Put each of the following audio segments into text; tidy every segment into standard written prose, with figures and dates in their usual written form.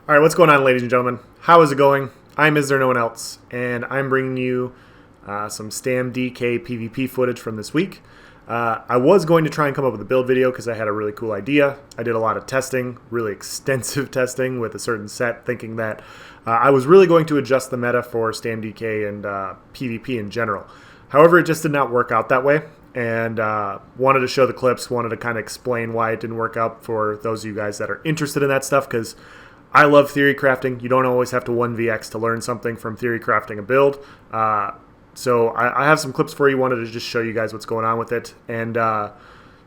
All right, what's going on, ladies and gentlemen? How is it going? I'm Is There No One Else, and I'm bringing you some Stam DK PvP footage from this week. I was going to try and come up with a build video because I had a really cool idea. I did a lot of testing, really extensive testing with a certain set, thinking that I was really going to adjust the meta for Stam DK and PvP in general. However, it just did not work out that way, and wanted to show the clips, wanted to kind of explain why it didn't work out for those of you guys that are interested in that stuff, because I love theory crafting. You don't always have to 1vx to learn something from theory crafting a build. So I have some clips for you. Wanted to just show you guys what's going on with it, and kind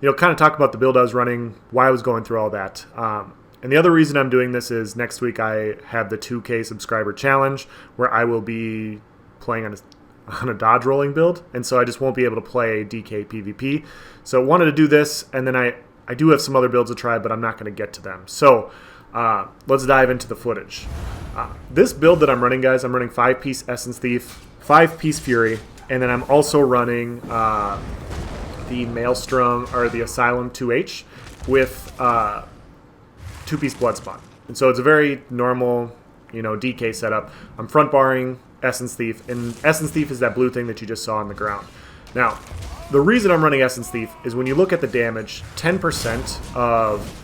of talk about the build I was running, why I was going through all that. And the other reason I'm doing this is next week I have the 2K subscriber challenge where I will be playing on a dodge rolling build, and so I just won't be able to play DK PvP. So wanted to do this, and then I do have some other builds to try, but I'm not going to get to them. So let's dive into the footage. This build that I'm running, guys, I'm running 5-piece Essence Thief, 5-piece Fury, and then I'm also running the Maelstrom, or the Asylum 2H with 2-piece Bloodspawn. And so it's a very normal, DK setup. I'm front barring Essence Thief, and Essence Thief is that blue thing that you just saw on the ground. Now, the reason I'm running Essence Thief is when you look at the damage, 10% of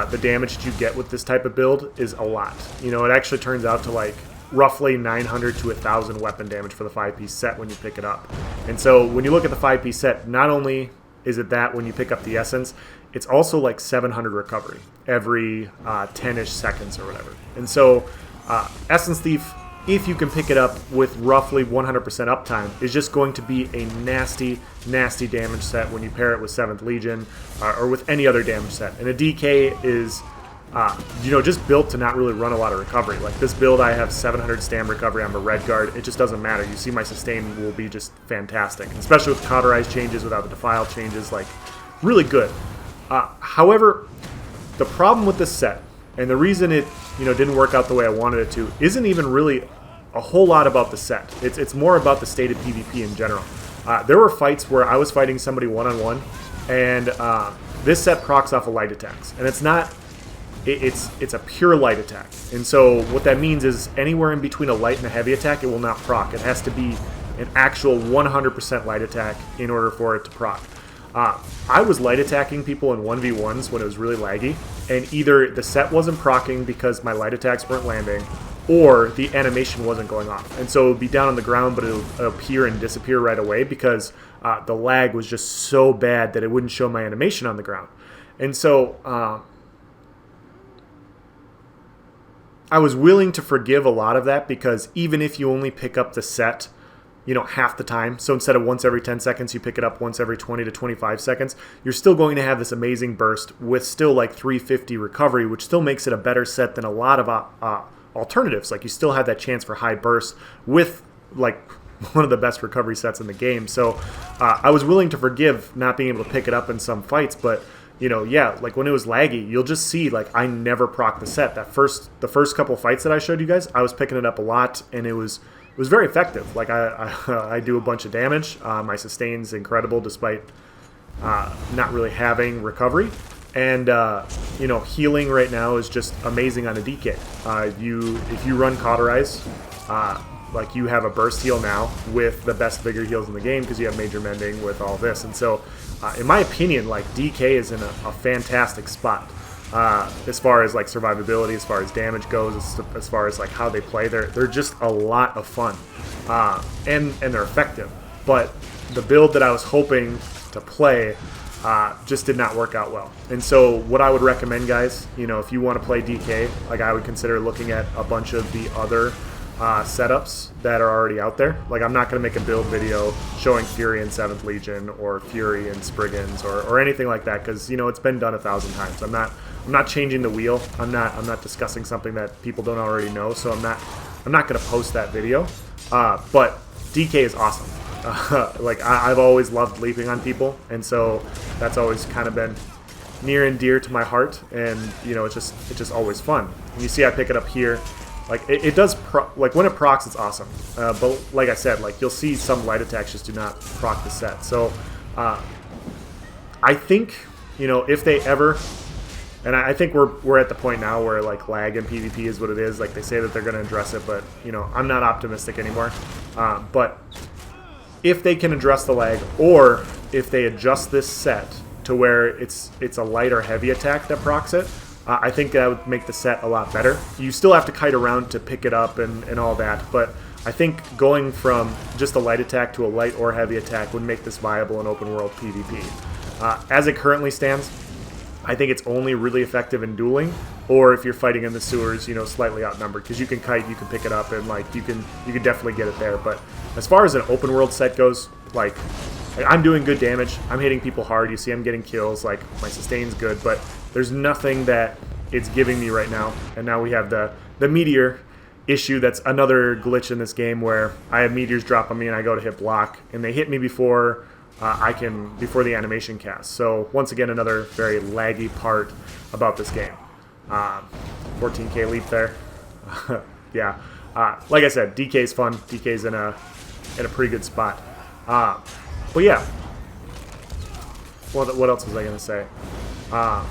the damage that you get with this type of build is a lot. It actually turns out to like roughly 900 to 1,000 weapon damage for the 5-piece set when you pick it up. And so when you look at the 5-piece set, not only is it that when you pick up the Essence, it's also like 700 recovery every 10-ish seconds or whatever. And so Essence Thief, if you can pick it up with roughly 100% uptime, is just going to be a nasty, nasty damage set when you pair it with 7th Legion or with any other damage set. And a DK is, just built to not really run a lot of recovery. Like this build, I have 700 stam recovery. I'm a red guard. It just doesn't matter. You see my sustain will be just fantastic, especially with Cauterize changes, without the Defile changes, like really good. However, the problem with this set, and the reason it didn't work out the way I wanted it to, isn't even really a whole lot about the set. It's more about the state of PvP in general. There were fights where I was fighting somebody one-on-one, and this set procs off of light attacks, and it's not. It's a pure light attack, and so what that means is anywhere in between a light and a heavy attack, it will not proc. It has to be an actual 100% light attack in order for it to proc. I was light attacking people in 1v1s when it was really laggy, and either the set wasn't proccing because my light attacks weren't landing, or the animation wasn't going off. And so it would be down on the ground, but it would appear and disappear right away because the lag was just so bad that it wouldn't show my animation on the ground. And so I was willing to forgive a lot of that, because even if you only pick up the set half the time, so instead of once every 10 seconds, you pick it up once every 20 to 25 seconds, you're still going to have this amazing burst with still like 350 recovery, which still makes it a better set than a lot of alternatives. Like you still have that chance for high burst with like one of the best recovery sets in the game. So I was willing to forgive not being able to pick it up in some fights, but like when it was laggy, you'll just see like I never proc the set. The first couple fights that I showed you guys, I was picking it up a lot, and it was very effective. Like I do a bunch of damage. My sustain's incredible despite not really having recovery. And healing right now is just amazing on a DK. If you run Cauterize, like you have a burst heal now with the best vigor heals in the game because you have major mending with all this. And so in my opinion, like DK is in a fantastic spot as far as like survivability, as far as damage goes, as far as like how they play. They're just a lot of fun, and they're effective. But the build that I was hoping to play just did not work out well. And so what I would recommend, guys, if you want to play DK, like I would consider looking at a bunch of the other setups that are already out there. Like I'm not going to make a build video showing Fury and 7th Legion or Fury and Spriggans or anything like that, because it's been done 1,000 times. I'm not changing the wheel. I'm not discussing something that people don't already know. So I'm not going to post that video. But DK is awesome. Like I've always loved leaping on people, and so that's always kind of been near and dear to my heart. And it's just always fun. And you see, I pick it up here. Like it does, like when it procs, it's awesome. But like I said, like you'll see some light attacks just do not proc the set. So I think if they ever And I think we're at the point now where like lag in PvP is what it is. Like they say that they're going to address it, but you know, I'm not optimistic anymore. But if they can address the lag, or if they adjust this set to where it's a light or heavy attack that procs it, I think that would make the set a lot better. You still have to kite around to pick it up and all that, but I think going from just a light attack to a light or heavy attack would make this viable in open world PvP. As it currently stands, I think it's only really effective in dueling, or if you're fighting in the sewers, you know, slightly outnumbered, because you can kite, you can pick it up, and like you can definitely get it there. But as far as an open world set goes, like I'm doing good damage, I'm hitting people hard. You see, I'm getting kills. Like my sustain's good, but there's nothing that it's giving me right now. And now we have the meteor issue. That's another glitch in this game where I have meteors drop on me and I go to hit block, and they hit me before before the animation cast. So once again, another very laggy part about this game. 14k leap there. Yeah. Like I said, DK's fun. DK's in a pretty good spot. But yeah. What else was I gonna say? I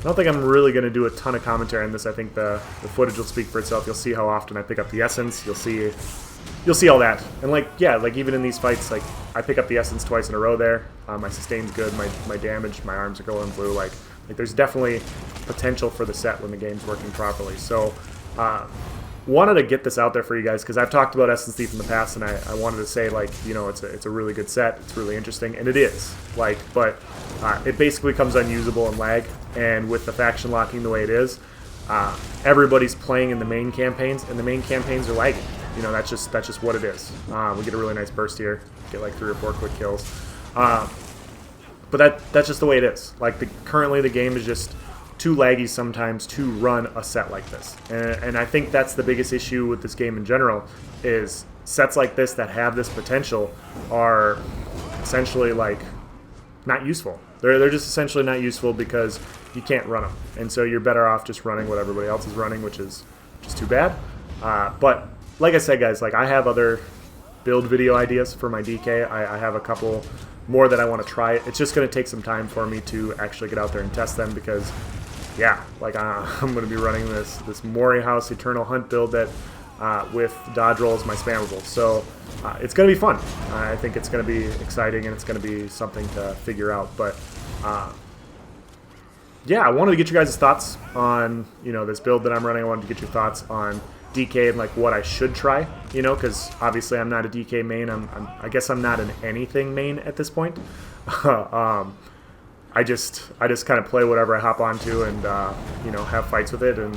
don't think I'm really going to do a ton of commentary on this. I think the footage will speak for itself. You'll see how often I pick up the essence. You'll see all that. And like, yeah, like even in these fights, like I pick up the essence twice in a row there. My sustain's good. My damage, my arms are going blue. Like there's definitely potential for the set when the game's working properly. So wanted to get this out there for you guys because I've talked about Essence Thief in the past, and I wanted to say, like, you know, it's a really good set. It's really interesting, and it is. Like, but it basically becomes unusable in lag, and with the faction locking the way it is, everybody's playing in the main campaigns, and the main campaigns are lagging. You know, that's just what it is. We get a really nice burst here, get like 3 or 4 quick kills, but that's just the way it is. Like currently the game is just too laggy sometimes to run a set like this, and I think that's the biggest issue with this game in general, is sets like this that have this potential are essentially like not useful. They're just essentially not useful because you can't run them, and so you're better off just running what everybody else is running, which is just too bad. But like I said, guys, like I have other build video ideas for my DK. I have a couple more that I want to try. It's just going to take some time for me to actually get out there and test them because, yeah, like I'm going to be running this Mori House Eternal Hunt build that with dodge roll as my spammable. So it's going to be fun. I think it's going to be exciting, and it's going to be something to figure out. But yeah, I wanted to get you guys' thoughts on, you know, this build that I'm running. I wanted to get your thoughts on DK and like what I should try, you know, because obviously I'm not a DK main. I guess I'm not an anything main at this point. I just kind of play whatever I hop onto and you know, have fights with it and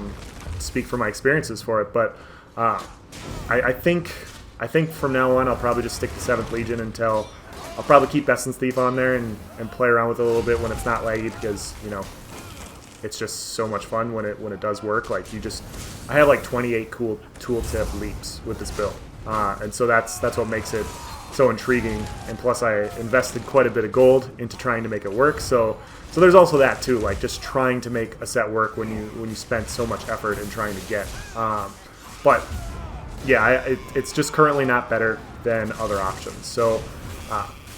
speak from my experiences for it. But I think from now on I'll probably just stick to 7th Legion until I'll probably keep Essence Thief on there and play around with it a little bit when it's not laggy, because, you know, it's just so much fun when it does work. Like I have like 28 cool tooltip leaps with this build, and so that's what makes it so intriguing. And plus, I invested quite a bit of gold into trying to make it work. So there's also that too, like just trying to make a set work when you spent so much effort in trying to get. But yeah, it's just currently not better than other options. So.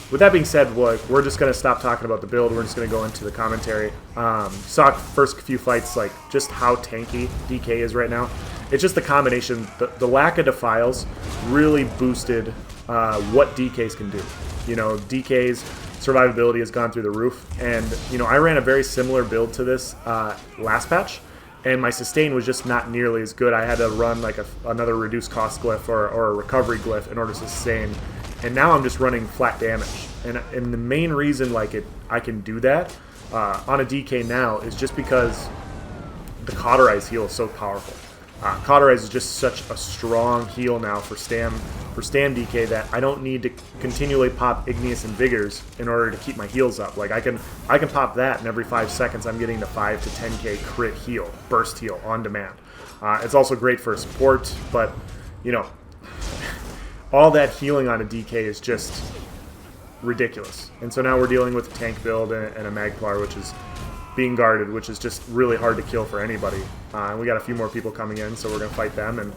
With that being said, we're just going to stop talking about the build. We're just going to go into the commentary. Saw first few fights, like just how tanky DK is right now. It's just the combination. The lack of defiles really boosted what DKs can do. You know, DK's survivability has gone through the roof. And, you know, I ran a very similar build to this last patch, and my sustain was just not nearly as good. I had to run like another reduced cost glyph or a recovery glyph in order to sustain. And now I'm just running flat damage, and the main reason I can do that on a DK now is just because the Cauterize heal is so powerful. Cauterize is just such a strong heal now for Stam DK that I don't need to continually pop Igneous and Vigors in order to keep my heals up. Like I can pop that, and every 5 seconds I'm getting the 5 to 10k crit heal, burst heal on demand. It's also great for support, but you know, all that healing on a DK is just ridiculous. And so now we're dealing with a tank build and a Magplar, which is being guarded, which is just really hard to kill for anybody. And we got a few more people coming in, so we're going to fight them. And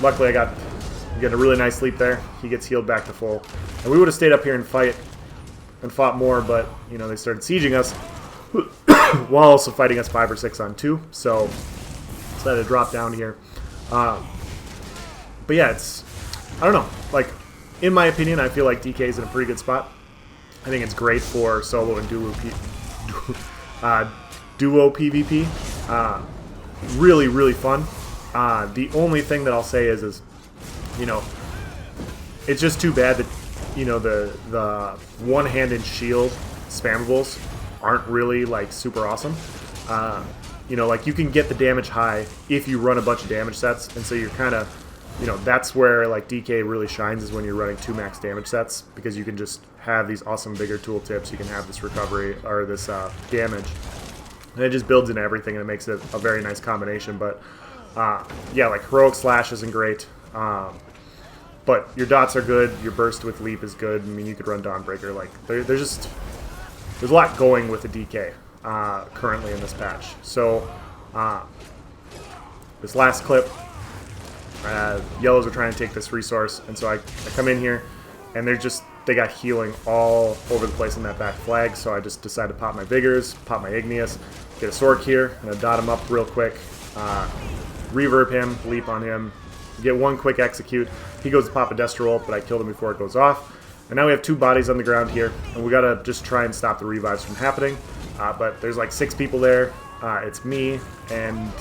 luckily I got a really nice leap there. He gets healed back to full. And we would have stayed up here and fight and fought more, but, you know, they started sieging us while also fighting us 5 or 6 on 2. So decided to drop down here. But yeah, I don't know. Like, in my opinion, I feel like DK is in a pretty good spot. I think it's great for solo and duo PvP. Really, really fun. The only thing that I'll say is, you know, it's just too bad that, you know, the one-handed shield spammables aren't really, like, super awesome. You know, like, you can get the damage high if you run a bunch of damage sets, and so you're kind of, you know, that's where, like, DK really shines, is when you're running 2 max damage sets, because you can just have these awesome bigger tooltips, you can have this recovery, or this damage, and it just builds into everything, and it makes it a very nice combination. But, yeah, like, Heroic Slash isn't great, but your dots are good, your burst with Leap is good. I mean, you could run Dawnbreaker. Like, there's a lot going with the DK currently in this patch. So, this last clip, yellows are trying to take this resource, and so I come in here, and they got healing all over the place on that back flag, so I just decided to pop my Vigors, pop my Igneous, get a Sork here, and I dot him up real quick, reverb him, leap on him, get one quick execute. He goes to pop a Destro ult, but I killed him before it goes off. And now we have 2 bodies on the ground here, and we gotta just try and stop the revives from happening. But there's like 6 people there. It's me, and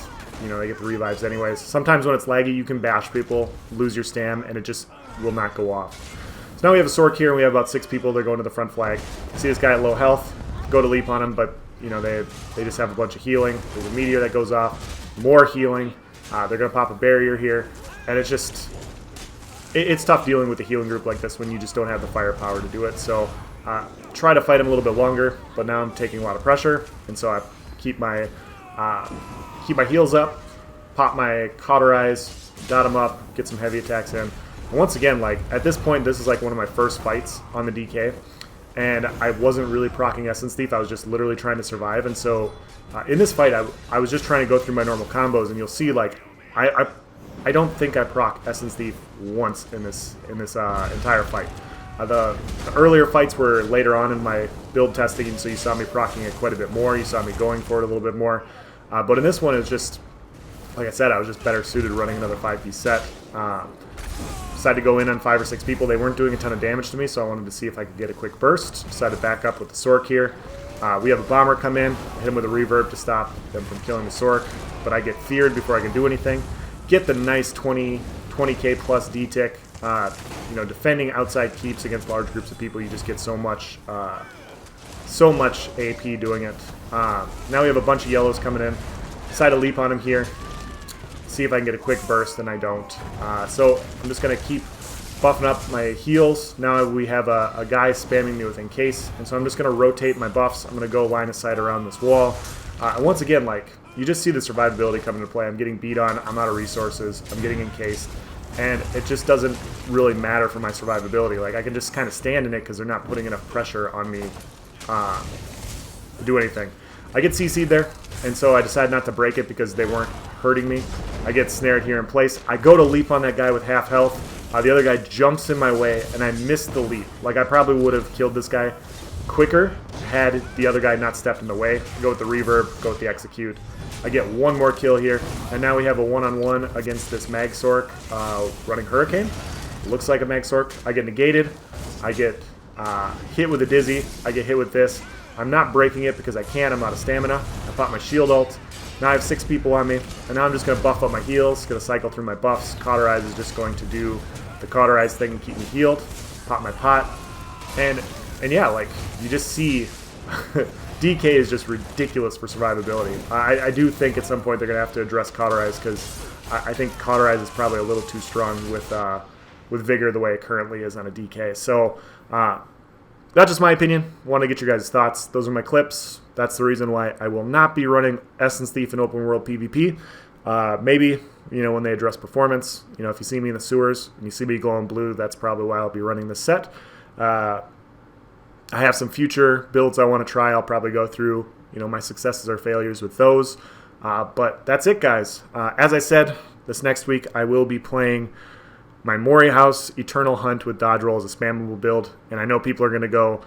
you know, they get the revives anyways. Sometimes when it's laggy, you can bash people, lose your stam, and it just will not go off. So now we have a Sork here, and we have about 6 people. They're going to the front flag. See this guy at low health, go to leap on him, but you know, they just have a bunch of healing. There's a meteor that goes off, more healing. They're gonna pop a barrier here, and it's just, it's tough dealing with a healing group like this when you just don't have the firepower to do it. So try to fight him a little bit longer, but now I'm taking a lot of pressure, and so I keep my heals up, pop my Cauterize, dot him up, get some heavy attacks in. And once again, like, at this point, this is like one of my first fights on the DK, and I wasn't really proccing Essence Thief. I was just literally trying to survive, and so in this fight, I was just trying to go through my normal combos, and you'll see, like, I don't think I proc Essence Thief once in this entire fight. The earlier fights were later on in my build testing, and so you saw me proccing it quite a bit more. You saw me going for it a little bit more. But in this one, it's just, like I said, I was just better suited running another 5-piece set. Decided to go in on 5 or 6 people. They weren't doing a ton of damage to me, so I wanted to see if I could get a quick burst. Decided to back up with the Sork here. We have a Bomber come in, hit him with a reverb to stop them from killing the Sork, but I get feared before I can do anything. Get the nice 20k plus D-tick. You know, defending outside keeps against large groups of people, you just get so much AP doing it. Now we have a bunch of yellows coming in. Decide to leap on him here. See if I can get a quick burst, and I don't. So I'm just going to keep buffing up my heals. Now we have a guy spamming me with Encase, and so I'm just going to rotate my buffs. I'm going to go line of sight around this wall. And once again, like, you just see the survivability come into play. I'm getting beat on, I'm out of resources, I'm getting encased, and it just doesn't really matter for my survivability. Like, I can just kind of stand in it because they're not putting enough pressure on me to do anything. I get CC'd there, and so I decide not to break it because they weren't hurting me. I get snared here in place. I go to leap on that guy with half health. The other guy jumps in my way, and I miss the leap. Like, I probably would have killed this guy quicker had the other guy not stepped in the way. Go with the reverb, go with the execute. I get one more kill here, and now we have a one-on-one against this Mag Sork running Hurricane. Looks like a Mag Sork. I get negated. I get hit with a Dizzy. I get hit with this. I'm not breaking it because I can't. I'm out of stamina. I pop my shield ult. Now I have 6 people on me, and now I'm just going to buff up my heals. Going to cycle through my buffs. Cauterize is just going to do the Cauterize thing and keep me healed. Pop my pot. And yeah, like, you just see DK is just ridiculous for survivability. I do think at some point they're going to have to address Cauterize because I think Cauterize is probably a little too strong with Vigor the way it currently is on a DK. So that's just my opinion. Want to get your guys' thoughts. Those are my clips. That's the reason why I will not be running Essence Thief in Open World PvP. Maybe, you know, when they address performance. You know, if you see me in the sewers and you see me glowing blue, that's probably why I'll be running this set. I have some future builds I want to try. I'll probably go through, you know, my successes or failures with those. But that's it, guys. As I said, this next week I will be playing my Mori House Eternal Hunt with Dodge Roll as a spammable build. And I know people are going to go,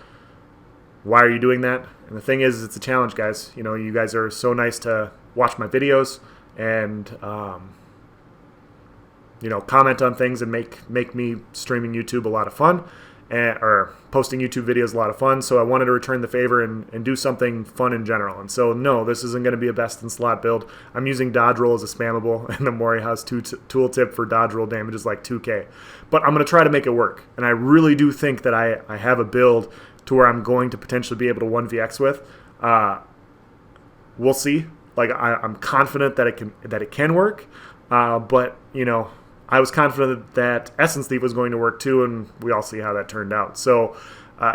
why are you doing that? And the thing is, it's a challenge, guys. You know, you guys are so nice to watch my videos and you know, comment on things and make me streaming YouTube a lot of fun, or posting YouTube videos a lot of fun. So I wanted to return the favor and do something fun in general. And so no, this isn't going to be a best in slot build. I'm using dodge roll as a spammable, and the Mori House tooltip for dodge roll damage is like 2k. But I'm going to try to make it work. And I really do think that I have a build to where I'm going to potentially be able to 1vx with. We'll see. Like I'm confident that it can work. But you know, I was confident that Essence Thief was going to work too, and we all see how that turned out. So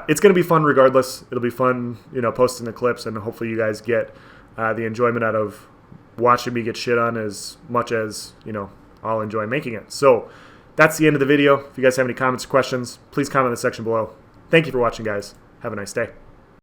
it's going to be fun regardless. It'll be fun, you know, posting the clips, and hopefully you guys get the enjoyment out of watching me get shit on as much as, you know, I'll enjoy making it. So that's the end of the video. If you guys have any comments or questions, please comment in the section below. Thank you for watching, guys. Have a nice day.